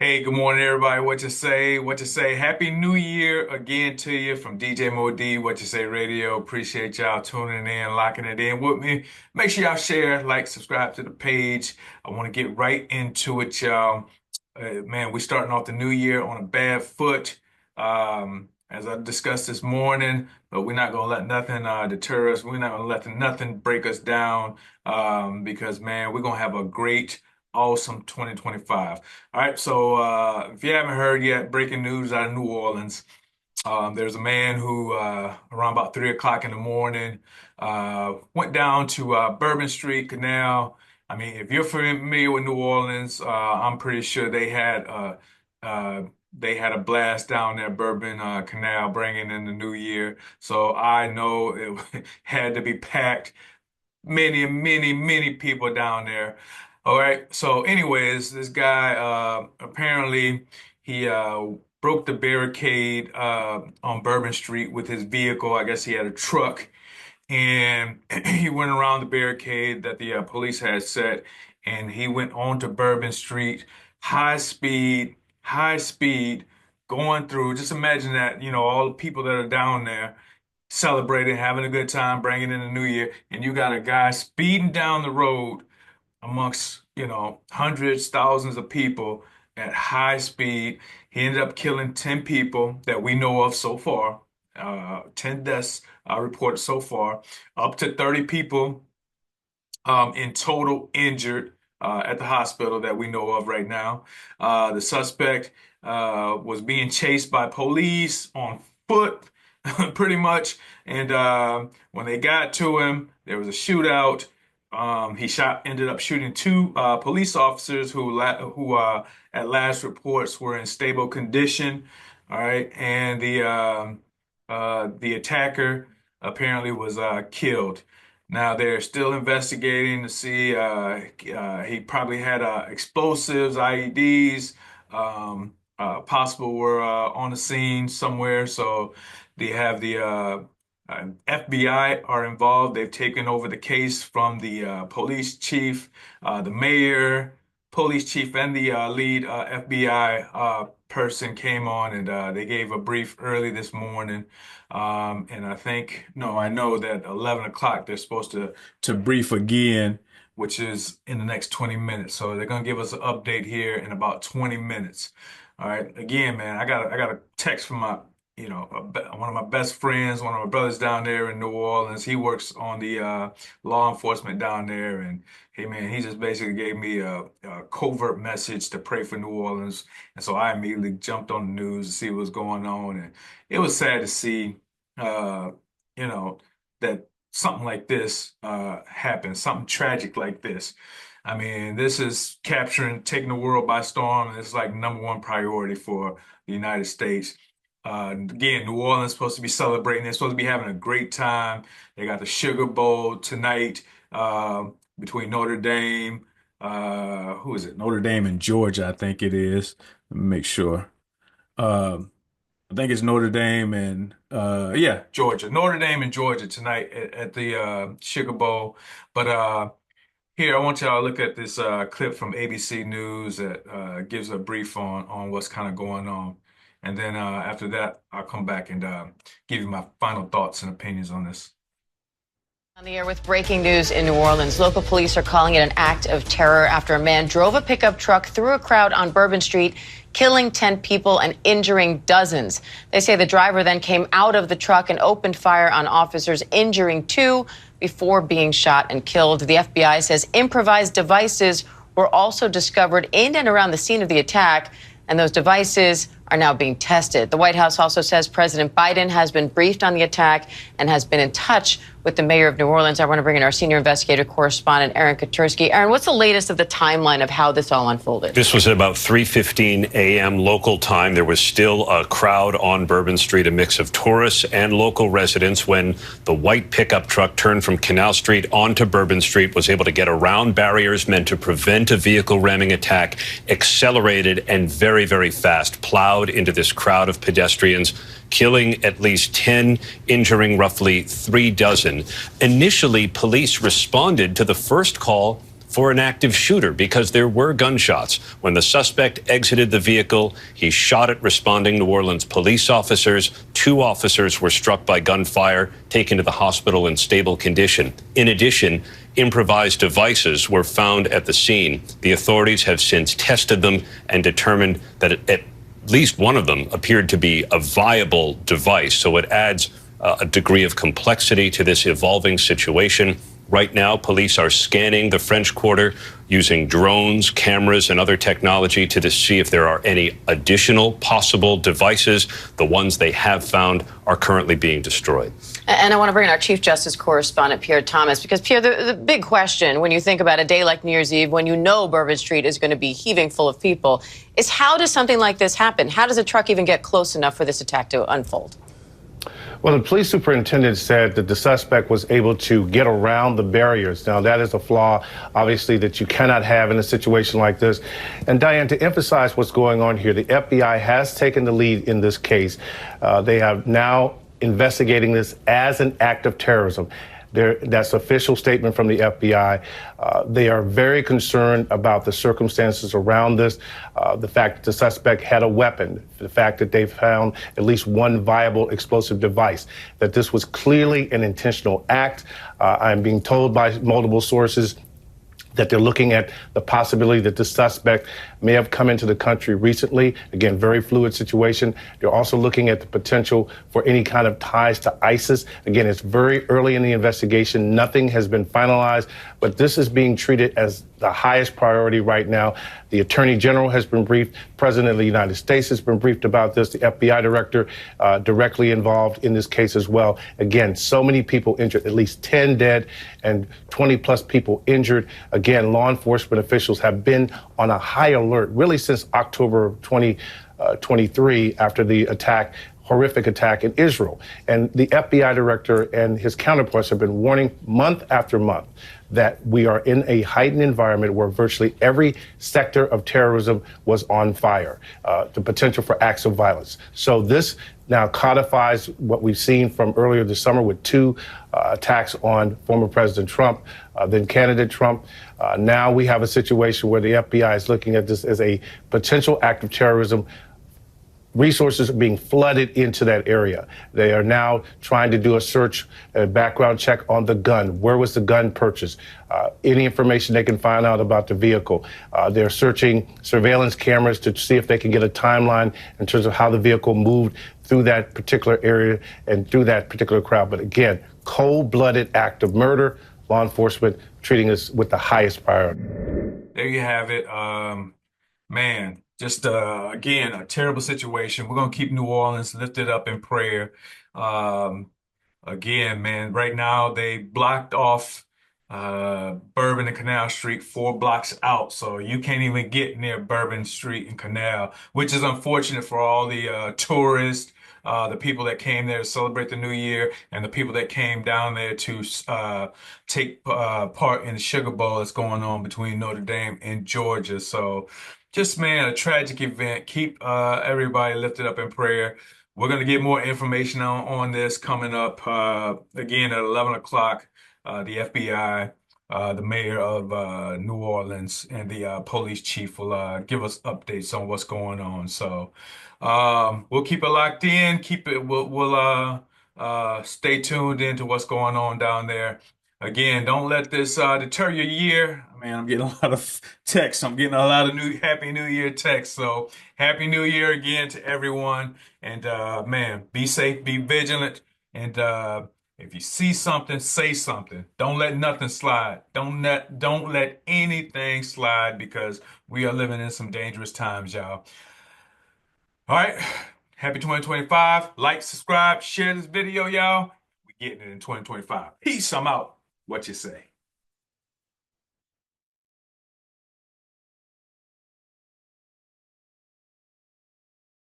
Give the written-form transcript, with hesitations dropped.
Hey, good morning, everybody. What you say? What you say? Happy New Year again to you from DJ Modi. What you say radio. Appreciate y'all tuning in, locking it in with me. Make sure y'all share, like, subscribe to the page. I want to get right into it, y'all. Man, we're starting off the new year on a bad foot. As I discussed this morning, but we're not gonna let nothing deter us. We're not gonna let nothing break us down. Because man, we're gonna have a great, awesome 2025. All right, so if you haven't heard yet, breaking news out of New Orleans. There's a man who, around about 3 o'clock in the morning, went down to Bourbon Street Canal. I mean, if you're familiar with New Orleans, I'm pretty sure they had a blast down there, Bourbon Canal, bringing in the new year. So I know it had to be packed. Many, many, many people down there. All right. So, anyways, this guy apparently he broke the barricade on Bourbon Street with his vehicle. I guess he had a truck, and he went around the barricade that the police had set, and he went onto Bourbon Street, high speed, going through. Just imagine that, all the people that are down there celebrating, having a good time, bringing in the new year, and you got a guy speeding down the road amongst, hundreds, thousands of people at high speed. He ended up killing 10 people that we know of so far. 10 deaths reported so far, up to 30 people in total injured at the hospital that we know of right now. The suspect was being chased by police on foot, pretty much. And when they got to him, there was a shootout. Ended up shooting two police officers who at last reports were in stable condition. All right, and the attacker apparently was killed. Now they're still investigating to see he probably had explosives, IEDs, possible were on the scene somewhere. So they have the FBI are involved. They've taken over the case from the police chief, the mayor, police chief, and the lead FBI person came on, and they gave a brief early this morning. And I think, no, I know that 11 o'clock they're supposed to brief again, which is in the next 20 minutes. So they're gonna give us an update here in about 20 minutes. All right. Again, man, I got a text from one of my best friends, one of my brothers down there in New Orleans. He works on the law enforcement down there, and hey, man, he just basically gave me a covert message to pray for New Orleans, and so I immediately jumped on the news to see what was going on, and it was sad to see, uh, you know, that something like this happen, something tragic like this. I mean, this is taking the world by storm, and it's like number one priority for the United States. Again, New Orleans is supposed to be celebrating. They're supposed to be having a great time. They got the Sugar Bowl tonight between Notre Dame. Who is it? Notre Dame and Georgia, I think it is. Let me make sure. Um, I think it's Notre Dame and yeah, Georgia. Notre Dame and Georgia tonight at the Sugar Bowl. But here, I want y'all to look at this clip from ABC News that gives a brief on what's kind of going on. And then after that, I'll come back and give you my final thoughts and opinions on this. On the air with breaking news in New Orleans. Local police are calling it an act of terror after a man drove a pickup truck through a crowd on Bourbon Street, killing 10 people and injuring dozens. They say the driver then came out of the truck and opened fire on officers, injuring two before being shot and killed. The FBI says improvised devices were also discovered in and around the scene of the attack, and those devices are now being tested. The White House also says President Biden has been briefed on the attack and has been in touch with the mayor of New Orleans. I want to bring in our senior investigative correspondent, Aaron Katursky. Aaron, what's the latest of the timeline of how this all unfolded? This was at about 3:15 a.m. local time. There was still a crowd on Bourbon Street, a mix of tourists and local residents, when the white pickup truck turned from Canal Street onto Bourbon Street, was able to get around barriers meant to prevent a vehicle ramming attack, accelerated and very, very fast, plowed into this crowd of pedestrians, killing at least 10, injuring roughly 3 dozen. Initially, police responded to the first call for an active shooter because there were gunshots. When the suspect exited the vehicle, he shot at responding New Orleans police officers. 2 officers were struck by gunfire, taken to the hospital in stable condition. In addition, improvised devices were found at the scene. The authorities have since tested them and determined that at least one of them appeared to be a viable device. So it adds a degree of complexity to this evolving situation. Right now, police are scanning the French Quarter using drones, cameras, and other technology to see if there are any additional possible devices. The ones they have found are currently being destroyed. And I want to bring in our Chief Justice correspondent, Pierre Thomas, because, Pierre, the big question when you think about a day like New Year's Eve, when you know Bourbon Street is going to be heaving full of people, is how does something like this happen? How does a truck even get close enough for this attack to unfold? Well, the police superintendent said that the suspect was able to get around the barriers. Now, that is a flaw, obviously, that you cannot have in a situation like this. And, Diane, to emphasize what's going on here, the FBI has taken the lead in this case. They have now investigating this as an act of terrorism. That's official statement from the FBI. They are very concerned about the circumstances around this, the fact that the suspect had a weapon, the fact that they found at least one viable explosive device, that this was clearly an intentional act. I'm being told by multiple sources that they're looking at the possibility that the suspect may have come into the country recently. Again, very fluid situation. They're also looking at the potential for any kind of ties to ISIS. Again, it's very early in the investigation. Nothing has been finalized, but this is being treated as the highest priority right now. The Attorney General has been briefed. President of the United States has been briefed about this. The FBI director directly involved in this case as well. Again, so many people injured, at least 10 dead and 20 plus people injured. Again, law enforcement officials have been on a high alert really since October of 2023 after the horrific attack in Israel. And the FBI director and his counterparts have been warning month after month that we are in a heightened environment where virtually every sector of terrorism was on fire, the potential for acts of violence. So this now codifies what we've seen from earlier this summer with 2 attacks on former President Trump, then candidate Trump. Now we have a situation where the FBI is looking at this as a potential act of terrorism. Resources are being flooded into that area. They are now trying to do a search, a background check on the gun. Where was the gun purchased? Any information they can find out about the vehicle. They're searching surveillance cameras to see if they can get a timeline in terms of how the vehicle moved through that particular area and through that particular crowd. But again, cold-blooded act of murder. Law enforcement treating this with the highest priority. There you have it. Man, just again, a terrible situation. We're gonna keep New Orleans lifted up in prayer. Again, man, right now they blocked off Bourbon and Canal Street 4 blocks out, so you can't even get near Bourbon Street and Canal, which is unfortunate for all the tourists, the people that came there to celebrate the New Year, and the people that came down there to take part in the Sugar Bowl that's going on between Notre Dame and Georgia. So just, man, a tragic event. Keep everybody lifted up in prayer. We're going to get more information on this coming up again at 11 o'clock. The FBI, the mayor of New Orleans, and the police chief will give us updates on what's going on. So we'll keep it locked in. We'll stay tuned into what's going on down there. Again, don't let this deter your year. Man, I'm getting a lot of texts. I'm getting a lot of Happy New Year texts. So Happy New Year again to everyone. And man, be safe, be vigilant. And if you see something, say something. Don't let nothing slide. Don't let anything slide, because we are living in some dangerous times, y'all. All right. Happy 2025. Like, subscribe, share this video, y'all. We getting it in 2025. Peace. I'm out. What you say?